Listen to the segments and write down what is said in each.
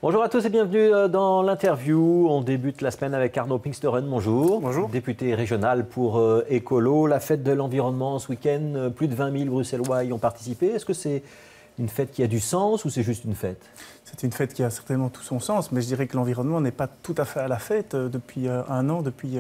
Bonjour à tous et bienvenue dans l'interview. On débute la semaine avec Arnaud Pinksteren. Bonjour. Bonjour. Député régional pour Écolo. La fête de l'environnement ce week-end, plus de 20 000 Bruxellois y ont participé. Est-ce que c'est une fête qui a du sens ou c'est juste une fête ? C'est une fête qui a certainement tout son sens, mais je dirais que l'environnement n'est pas tout à fait à la fête depuis un an, depuis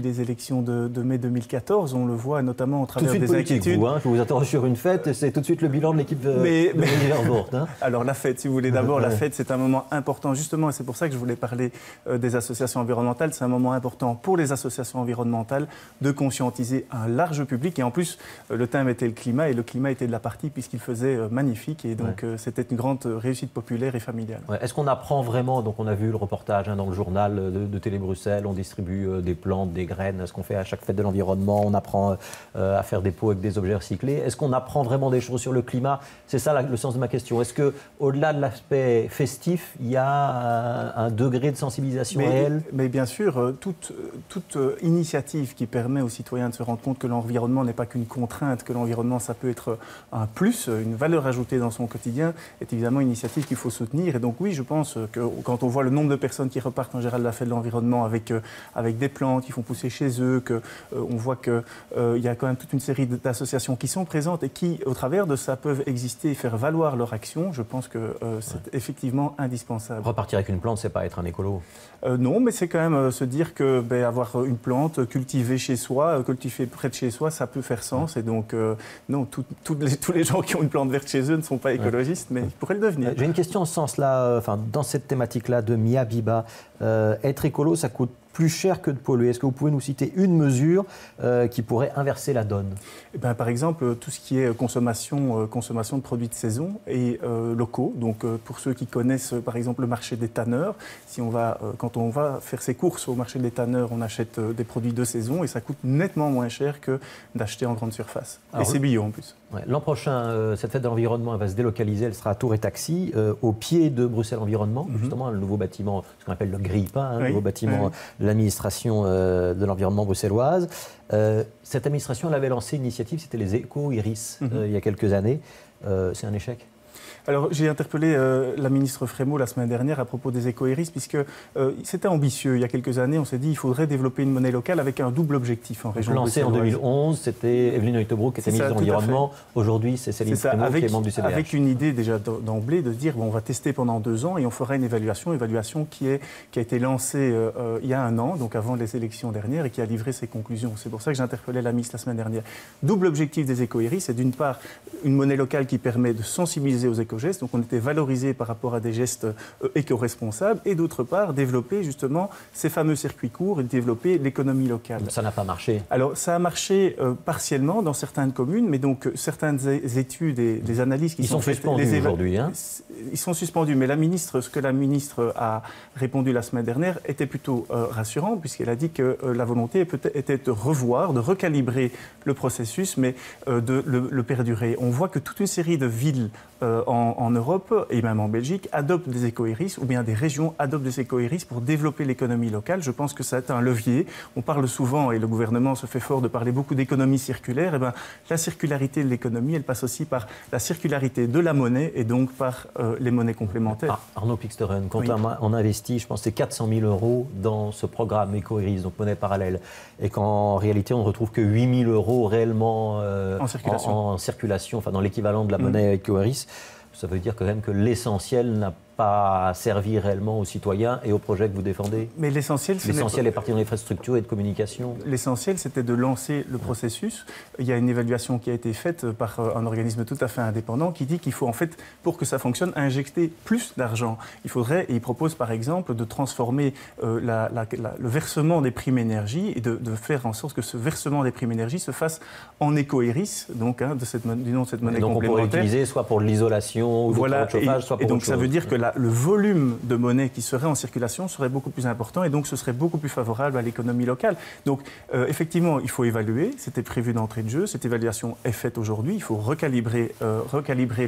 les élections de mai 2014. On le voit notamment au travers des inquiétudes. Je vous interroge sur une fête et c'est tout de suite le bilan de l'équipe de Liverpool. Alors la fête, si vous voulez, d'abord la fête, c'est un moment important justement, et c'est pour ça que je voulais parler des associations environnementales. C'est un moment important pour les associations environnementales de conscientiser un large public. Et en plus, le thème était le climat, et le climat était de la partie puisqu'il faisait magnifique. Et donc c'était une grande réussite populaire et familiale. Est-ce qu'on apprend vraiment, donc on a vu le reportage dans le journal de Télé Bruxelles, on distribue des plantes, des graines, ce qu'on fait à chaque fête de l'environnement, on apprend à faire des pots avec des objets recyclés. Est-ce qu'on apprend vraiment des choses sur le climat? C'est ça le sens de ma question. Est-ce qu'au-delà de l'aspect festif, il y a un degré de sensibilisation réel? Mais bien sûr, toute initiative qui permet aux citoyens de se rendre compte que l'environnement n'est pas qu'une contrainte, que l'environnement ça peut être un plus, une valeur ajoutée dans son quotidien, est évidemment une initiative qu'il faut soutenir. Et donc oui, je pense que quand on voit le nombre de personnes qui repartent en général de la fête de l'environnement avec des plantes qui font pousser chez eux, on voit qu'il y a quand même toute une série d'associations qui sont présentes et qui, au travers de ça, peuvent exister et faire valoir leur action. Je pense que c'est effectivement indispensable. Repartir avec une plante, c'est pas être un écolo? Non, mais c'est quand même se dire que avoir une plante cultivée chez soi, cultivée près de chez soi, ça peut faire sens. Et donc, non, tous les gens qui ont une plante verte chez eux ne sont pas écologistes, mais ils pourraient le devenir. J'ai une question en ce sens-là, dans cette thématique-là de Mia Biba. Être écolo, ça coûte plus cher que de polluer. Est-ce que vous pouvez nous citer une mesure qui pourrait inverser la donne? Par exemple, tout ce qui est consommation de produits de saison et locaux. Donc, pour ceux qui connaissent, par exemple, le marché des tanneurs, quand on va faire ses courses au marché des tanneurs, on achète des produits de saison et ça coûte nettement moins cher que d'acheter en grande surface. Et c'est bio en plus. L'an prochain, cette fête de l'environnement elle va se délocaliser. Elle sera à Tour et Taxi, au pied de Bruxelles Environnement, justement, le nouveau bâtiment, ce qu'on appelle le grille-pain, le nouveau bâtiment de l'administration de l'environnement bruxelloise. Cette administration elle avait lancé une initiative, c'était les éco-iris, il y a quelques années. C'est un échec? Alors, j'ai interpellé la ministre Frémaux la semaine dernière à propos des éco-iris, puisque c'était ambitieux. Il y a quelques années, on s'est dit qu'il faudrait développer une monnaie locale avec un double objectif en région bruxelloise. Lancé en 2011, c'était Evelyne Hoytebroek qui était ministre de l'Environnement. Aujourd'hui, c'est Céline Frémaux qui est membre du CDH. Avec une idée déjà d'emblée de dire on va tester pendant 2 ans et on fera une évaluation qui a été lancée il y a 1 an, donc avant les élections dernières, et qui a livré ses conclusions. C'est pour ça que j'interpellais la ministre la semaine dernière. Double objectif des éco-iris, c'est d'une part une monnaie locale qui permet de sensibiliser aux éco-gestes, donc on était valorisé par rapport à des gestes éco-responsables, et d'autre part développer justement ces fameux circuits courts et développer l'économie locale. Ça n'a pas marché? Alors ça a marché partiellement dans certaines communes, mais donc certaines études et des analyses qui sont faites... Ils sont suspendus aujourd'hui, Ils sont suspendus, mais ce que la ministre a répondu la semaine dernière était plutôt rassurant, puisqu'elle a dit que la volonté était de revoir, de recalibrer le processus, mais de le perdurer. On voit que toute une série de villes en Europe et même en Belgique adoptent des éco-iris, ou bien des régions adoptent des éco-iris pour développer l'économie locale. Je pense que ça est un levier. On parle souvent, et le gouvernement se fait fort de parler beaucoup d'économie circulaire. La circularité de l'économie, elle passe aussi par la circularité de la monnaie et donc par les monnaies complémentaires. Arnaud Pinksteren, quand on investit, je pense, c'est 400 000 € dans ce programme éco-iris, donc monnaie parallèle, et qu'en réalité, on ne retrouve que 8 000 € réellement en circulation, dans l'équivalent de la monnaie éco-iris, ça veut dire quand même que l'essentiel n'a pas servi réellement aux citoyens et aux projets que vous défendez? Mais l'essentiel est parti dans l'infrastructure et de communication. L'essentiel, c'était de lancer le processus. Il y a une évaluation qui a été faite par un organisme tout à fait indépendant qui dit qu'il faut, en fait, pour que ça fonctionne, injecter plus d'argent. Et il propose, par exemple, de transformer le versement des primes énergie et de faire en sorte que ce versement des primes énergie se fasse en éco-iris, donc du nom de cette monnaie complémentaire. Donc on pourrait l'utiliser soit pour l'isolation ou pour le chauffage, soit pour et donc autre ça chose. veut dire que le volume de monnaie qui serait en circulation serait beaucoup plus important et donc ce serait beaucoup plus favorable à l'économie locale. Donc effectivement, il faut évaluer, c'était prévu d'entrée de jeu, cette évaluation est faite aujourd'hui, il faut recalibrer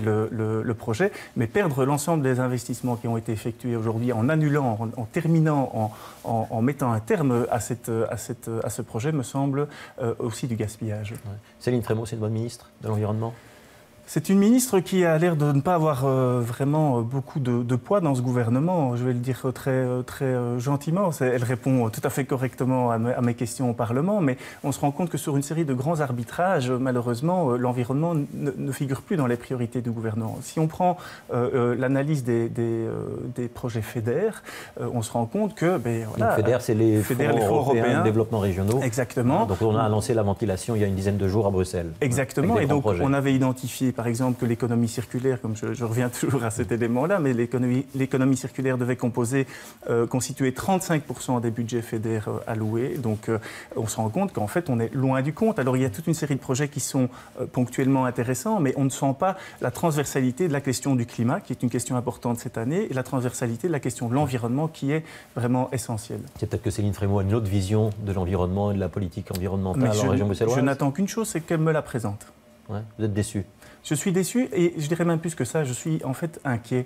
le projet, mais perdre l'ensemble des investissements qui ont été effectués aujourd'hui en annulant, en terminant, en mettant un terme à ce projet me semble aussi du gaspillage. Ouais. Céline Frémaux, c'est une bonne ministre de l'Environnement? C'est une ministre qui a l'air de ne pas avoir vraiment beaucoup de poids dans ce gouvernement. Je vais le dire très gentiment. Elle répond tout à fait correctement à mes questions au Parlement, mais on se rend compte que sur une série de grands arbitrages, malheureusement, l'environnement ne figure plus dans les priorités du gouvernement. Si on prend l'analyse des projets FEDER, on se rend compte que... voilà, FEDER, c'est les fonds européens de développement régionaux. Exactement. Donc on a annoncé la ventilation il y a une dizaine de jours à Bruxelles. Exactement. Et donc on avait identifié par exemple que l'économie circulaire, comme je reviens toujours à cet élément-là, mais l'économie circulaire devait constituer 35% des budgets FEDER alloués. Donc on se rend compte qu'en fait on est loin du compte. Alors il y a toute une série de projets qui sont ponctuellement intéressants, mais on ne sent pas la transversalité de la question du climat, qui est une question importante cette année, et la transversalité de la question de l'environnement, qui est vraiment essentielle. C'est peut-être que Céline Frémaux a une autre vision de l'environnement et de la politique environnementale en région bruxelloise. Je n'attends qu'une chose, c'est qu'elle me la présente. Ouais, vous êtes déçu? Je suis déçu et je dirais même plus que ça, je suis en fait inquiet.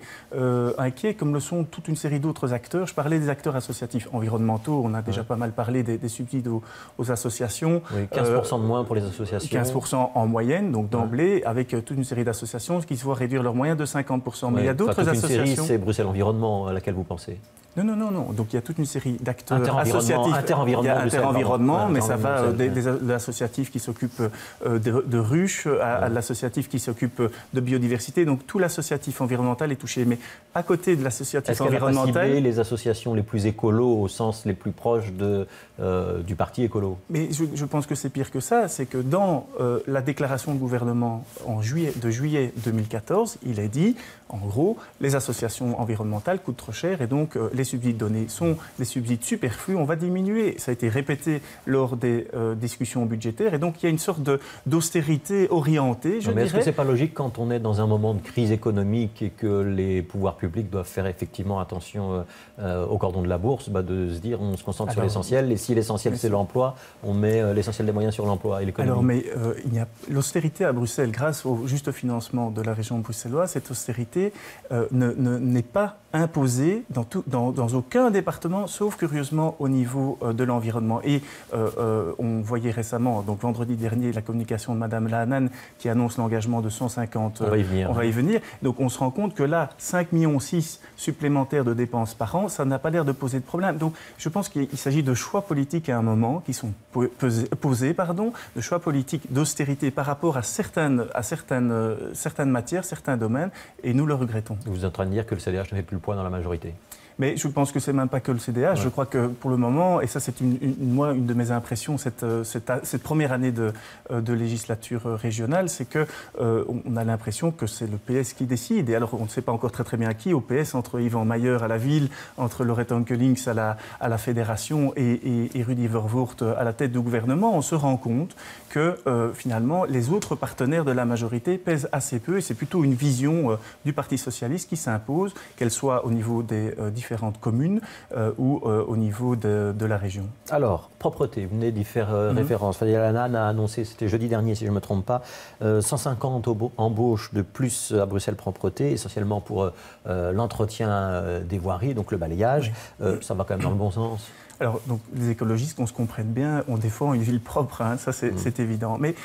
Inquiet comme le sont toute une série d'autres acteurs. Je parlais des acteurs associatifs environnementaux, on a déjà pas mal parlé des subsides aux associations. Oui, 15% de moins pour les associations. 15% en moyenne, donc d'emblée, avec toute une série d'associations qui se voient réduire leurs moyens de 50%. Mais il y a d'autres associations... C'est Bruxelles Environnement à laquelle vous pensez? Non. Donc il y a toute une série d'acteurs associatifs. Interenvironnement, mais ça va de l'associatif qui s'occupe de ruches à l'associatif qui s'occupe de biodiversité. Donc tout l'associatif environnemental est touché. Mais à côté de l'associatif environnemental... Est-ce qu'elle n'a pas ciblé les associations les plus écolos au sens les plus proches du parti écolo? Mais je pense que c'est pire que ça. C'est que dans la déclaration de gouvernement de juillet 2014, il est dit, en gros, les associations environnementales coûtent trop cher et donc les subsides donnés sont des subsides superflus, on va diminuer. Ça a été répété lors des discussions budgétaires et donc il y a une sorte d'austérité orientée, je dirais. Est-ce que ce n'est pas logique quand on est dans un moment de crise économique et que les pouvoirs publics doivent faire effectivement attention au cordon de la bourse, de se dire on se concentre sur l'essentiel et si l'essentiel c'est l'emploi, on met l'essentiel des moyens sur l'emploi et l'économie? Alors mais l'austérité à Bruxelles, grâce au juste financement de la région bruxelloise, cette austérité n'est pas imposée dans aucun département, sauf curieusement au niveau de l'environnement. Et on voyait récemment, donc vendredi dernier, la communication de Mme Lahanan qui annonce l'engagement de 150... On va y venir. Donc on se rend compte que là, 5,6 millions supplémentaires de dépenses par an, ça n'a pas l'air de poser de problème. Donc je pense qu'il s'agit de choix politiques à un moment qui sont posés, de choix politiques d'austérité par rapport à certaines matières, certains domaines, et nous le regrettons. Vous êtes en train de dire que le CDH ne fait plus le poids dans la majorité? Mais je pense que ce n'est même pas que le CDH. Je crois que pour le moment, et ça c'est une de mes impressions, cette première année de législature régionale, c'est qu'on a l'impression que c'est le PS qui décide. Et alors on ne sait pas encore très bien qui au PS, entre Yvan Mayer à la ville, entre Lorette Onkelings à la fédération et Rudy Vervoort à la tête du gouvernement. On se rend compte que finalement les autres partenaires de la majorité pèsent assez peu et c'est plutôt une vision du Parti socialiste qui s'impose, qu'elle soit au niveau des différentes communes ou au niveau de la région. Alors, propreté, vous venez d'y faire référence. Fadel Lahanan a annoncé, c'était jeudi dernier si je ne me trompe pas, 150 embauches de plus à Bruxelles Propreté, essentiellement pour l'entretien des voiries, donc le balayage. Ça va quand même dans le bon sens. Alors, donc, les écologistes, qu'on se comprenne bien, on défend une ville propre, hein, ça c'est évident. Mais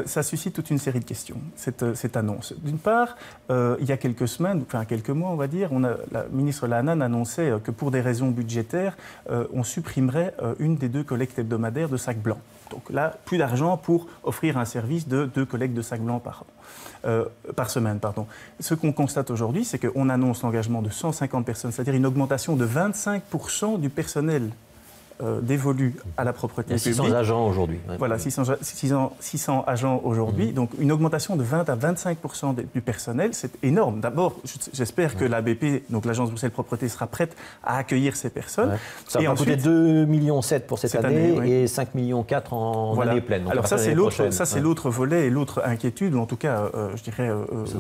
ça suscite toute une série de questions, cette annonce. D'une part, il y a quelques semaines, enfin quelques mois on va dire, la ministre Lahanan annonçait que pour des raisons budgétaires, on supprimerait une des 2 collectes hebdomadaires de sacs blancs. Donc là, plus d'argent pour offrir un service de 2 collectes de sacs blancs par semaine. Ce qu'on constate aujourd'hui, c'est qu'on annonce l'engagement de 150 personnes, c'est-à-dire une augmentation de 25% du personnel dévolu à la propreté publique. 600 agents aujourd'hui. Ouais. Voilà, 600 agents aujourd'hui. Donc une augmentation de 20 à 25% du personnel, c'est énorme. D'abord, j'espère que l'ABP, donc l'Agence Bruxelles Propreté, sera prête à accueillir ces personnes. Ça va coûter 2,7 millions pour cette année et 5,4 millions en année pleine. Donc alors ça, c'est l'autre volet et l'autre inquiétude, ou en tout cas, je dirais,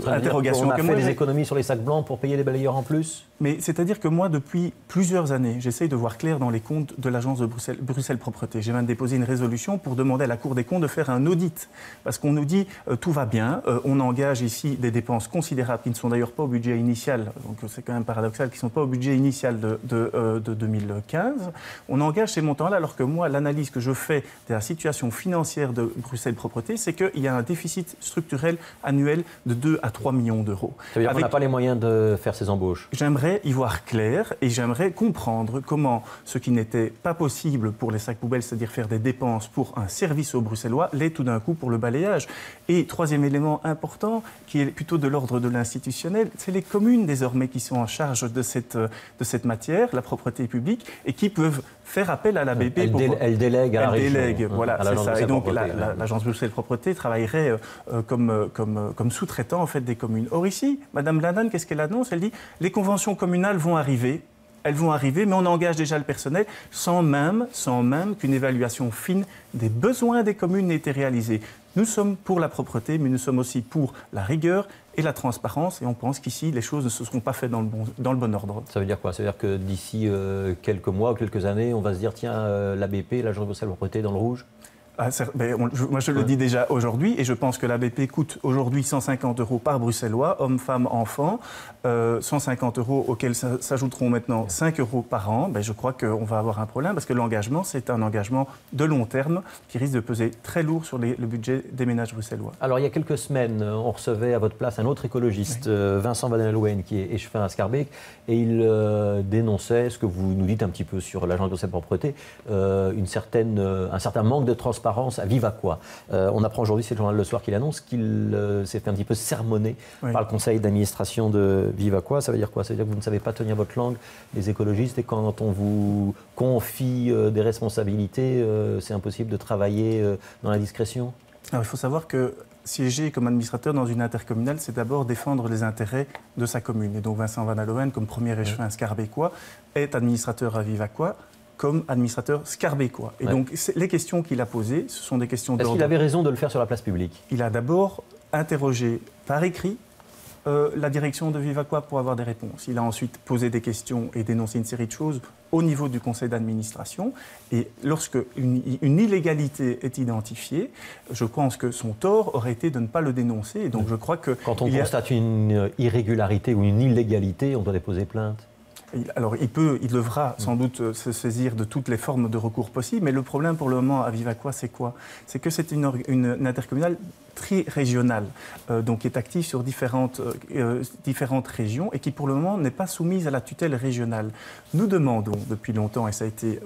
interrogation. On a fait des économies sur les sacs blancs pour payer les balayeurs en plus? Mais c'est-à-dire que moi, depuis plusieurs années, j'essaye de voir clair dans les comptes de l'agence de Bruxelles Propreté. J'ai même déposé une résolution pour demander à la Cour des comptes de faire un audit. Parce qu'on nous dit tout va bien, on engage ici des dépenses considérables qui ne sont d'ailleurs pas au budget initial, donc c'est quand même paradoxal, qui ne sont pas au budget initial de 2015. On engage ces montants-là alors que moi, l'analyse que je fais de la situation financière de Bruxelles Propreté, c'est qu'il y a un déficit structurel annuel de 2 à 3 millions d'euros. Ça veut dire qu'on n'a pas les moyens de faire ces embauches. J'aimerais y voir clair et j'aimerais comprendre comment ce qui n'était pas possible pour les sacs poubelles, c'est-à-dire faire des dépenses pour un service aux Bruxellois, l'est tout d'un coup pour le balayage. Et troisième élément important, qui est plutôt de l'ordre de l'institutionnel, c'est les communes désormais qui sont en charge de cette matière, la propreté publique, et qui peuvent faire appel à l'ABP. Elle délègue à la région. Elle délègue, voilà, c'est ça. Et donc l'agence Bruxelles Propreté travaillerait comme sous-traitant en fait des communes. Or ici, Madame Ladanne, qu'est-ce qu'elle annonce? Elle dit les conventions communales vont arriver. Elles vont arriver, mais on engage déjà le personnel sans même qu'une évaluation fine des besoins des communes n'ait été réalisée. Nous sommes pour la propreté, mais nous sommes aussi pour la rigueur et la transparence. Et on pense qu'ici, les choses ne se seront pas faites dans le bon ordre. Ça veut dire quoi? Ça veut dire que d'ici quelques mois ou quelques années, on va se dire, tiens, l'ABP, l'agence Bruxelles Propreté, dans le rouge? Moi, je le dis déjà aujourd'hui, et je pense que l'ABP coûte aujourd'hui 150 € par Bruxellois, hommes, femmes, enfants, 150 € auxquels s'ajouteront maintenant 5 € par an. Je crois qu'on va avoir un problème, parce que l'engagement, c'est un engagement de long terme qui risque de peser très lourd sur le budget des ménages bruxellois. Alors, il y a quelques semaines, on recevait à votre place un autre écologiste, Vincent Van der Leeuwen, qui est échevin à Schaerbeek, et il dénonçait ce que vous nous dites un petit peu sur l'agence Bruxelles Propreté, un certain manque de transparence à Vivaqua. On apprend aujourd'hui, c'est le journal Le Soir qui l'annonce, qu'il s'est fait un petit peu sermonner par le conseil d'administration de Vivaqua. Ça veut dire quoi? Ça veut dire que vous ne savez pas tenir votre langue, les écologistes, et quand on vous confie des responsabilités, c'est impossible de travailler dans la discrétion? Alors, il faut savoir que siéger comme administrateur dans une intercommunale, c'est d'abord défendre les intérêts de sa commune. Et donc Vincent Van der Leeuwen, comme premier échevin schaerbécois, est administrateur à Vivaqua comme administrateur schaerbécois. Et donc, les questions qu'il a posées, ce sont des questions d'ordre... Est-ce qu'il avait raison de le faire sur la place publique? Il a d'abord interrogé par écrit la direction de Vivaqua pour avoir des réponses. Il a ensuite posé des questions et dénoncé une série de choses au niveau du conseil d'administration. Et lorsque une illégalité est identifiée, je pense que son tort aurait été de ne pas le dénoncer. Et donc, je crois que... Quand on constate une irrégularité ou une illégalité, on doit déposer plainte? Alors, il devra sans doute se saisir de toutes les formes de recours possibles, mais le problème pour le moment à Vivaqua, c'est quoi? C'est que c'est une intercommunale tri-régionale, donc qui est active sur différentes régions et qui pour le moment n'est pas soumise à la tutelle régionale. Nous demandons depuis longtemps, et ça a été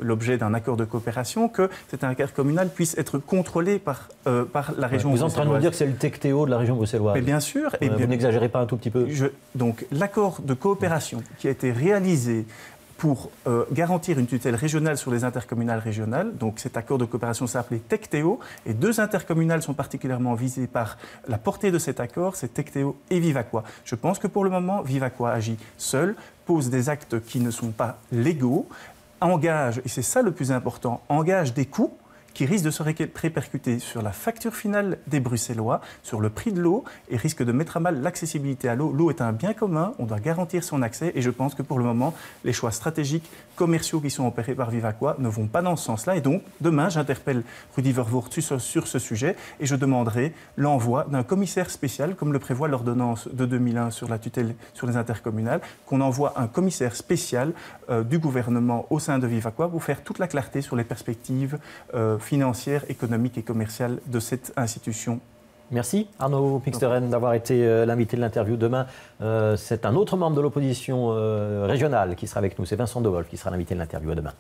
l'objet d'un accord de coopération, que cette intercommunale puisse être contrôlée par la région bruxelloise. Vous êtes en train de nous dire que c'est le TECTEO de la région bruxelloise? Mais bien sûr. Vous n'exagérez pas un tout petit peu? Donc l'accord de coopération qui a été réalisé pour garantir une tutelle régionale sur les intercommunales régionales. Donc cet accord de coopération s'appelait TECTEO, et deux intercommunales sont particulièrement visées par la portée de cet accord, c'est TECTEO et Vivaqua. Je pense que pour le moment, Vivaqua agit seul, pose des actes qui ne sont pas légaux, engage, et c'est ça le plus important, engage des coûts qui risque de se répercuter sur la facture finale des Bruxellois, sur le prix de l'eau, et risque de mettre à mal l'accessibilité à l'eau. L'eau est un bien commun, on doit garantir son accès, et je pense que pour le moment, les choix stratégiques, commerciaux qui sont opérés par Vivaqua ne vont pas dans ce sens-là. Et donc, demain, j'interpelle Rudy Vervoort sur ce sujet, et je demanderai l'envoi d'un commissaire spécial, comme le prévoit l'ordonnance de 2001 sur la tutelle sur les intercommunales, qu'on envoie un commissaire spécial du gouvernement au sein de Vivaqua pour faire toute la clarté sur les perspectives financière, économique et commerciale de cette institution. Merci Arnaud Pixteren d'avoir été l'invité de l'interview. Demain, c'est un autre membre de l'opposition régionale qui sera avec nous, c'est Vincent De Wolf qui sera l'invité de l'interview. À demain.